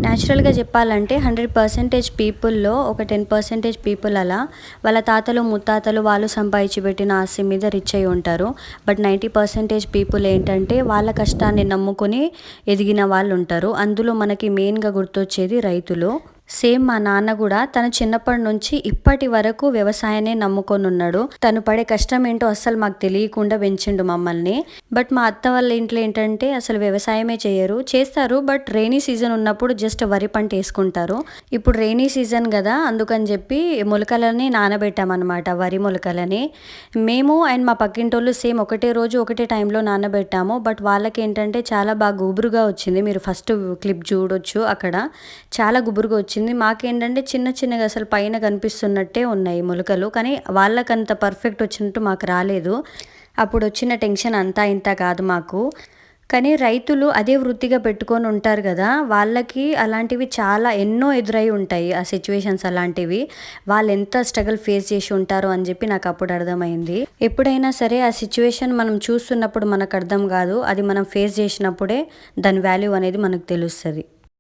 న్యాచురల్‌గా చెప్పాలంటే 100% పీపుల్‌లో ఒక 10% పీపుల్ అలా వాళ్ళ తాతలు, ముత్తాతలు వాళ్ళు సంపాదించి పెట్టిన ఆస్తి మీద రిచ్ అయ్యి ఉంటారు. బట్ 90% పీపుల్ ఏంటంటే వాళ్ళ కష్టాన్ని నమ్ముకొని ఎదిగిన వాళ్ళుంటారు. అందులో మనకి మెయిన్‌గా గుర్తొచ్చేది రైతులు. సేమ్ మా నాన్న కూడా తన చిన్నప్పటి నుంచి ఇప్పటి వరకు వ్యవసాయాన్ని నమ్ముకొనున్నాడు. తను పడే కష్టం ఏంటో అస్సలు మాకు తెలియకుండా పెంచిండు మమ్మల్ని. బట్ మా అత్త వాళ్ళ ఇంట్లో ఏంటంటే అసలు వ్యవసాయమే చేయరు. చేస్తారు బట్ రెయినీ సీజన్ ఉన్నప్పుడు జస్ట్ వరి పంట వేసుకుంటారు. ఇప్పుడు రెయినీ సీజన్ కదా అందుకని చెప్పి మొలకలని నానబెట్టామన్నమాట, వరి మొలకలని. మేము అండ్ మా పక్కింటోళ్ళు సేమ్ ఒకటే రోజు ఒకటే టైంలో నానబెట్టాము. బట్ వాళ్ళకి ఏంటంటే చాలా బాగా గుబురుగా వచ్చింది. మీరు ఫస్ట్ క్లిప్ చూడొచ్చు, అక్కడ చాలా గుబురుగా వచ్చింది. మాకేంటంటే చిన్న చిన్నగా అసలు పైన కనిపిస్తున్నట్టే ఉన్నాయి మొలకలు. కానీ వాళ్ళకంత పర్ఫెక్ట్ వచ్చినట్టు మాకు రాలేదు. అప్పుడు వచ్చిన టెన్షన్ అంతా ఇంత కాదు మాకు. కానీ రైతులు అదే వృత్తిగా పెట్టుకొని ఉంటారు కదా, వాళ్ళకి అలాంటివి చాలా ఎన్నో ఎదురై ఉంటాయి ఆ సిచ్యువేషన్స్ అలాంటివి. వాళ్ళు ఎంత స్ట్రగుల్ ఫేస్ చేసి ఉంటారో అని చెప్పి నాకు అప్పుడు అర్థమైంది. ఎప్పుడైనా సరే ఆ సిచ్యువేషన్ మనం చూస్తున్నప్పుడు మనకు అర్థం కాదు, అది మనం ఫేస్ చేసినప్పుడే దాని వాల్యూ అనేది మనకు తెలుస్తుంది.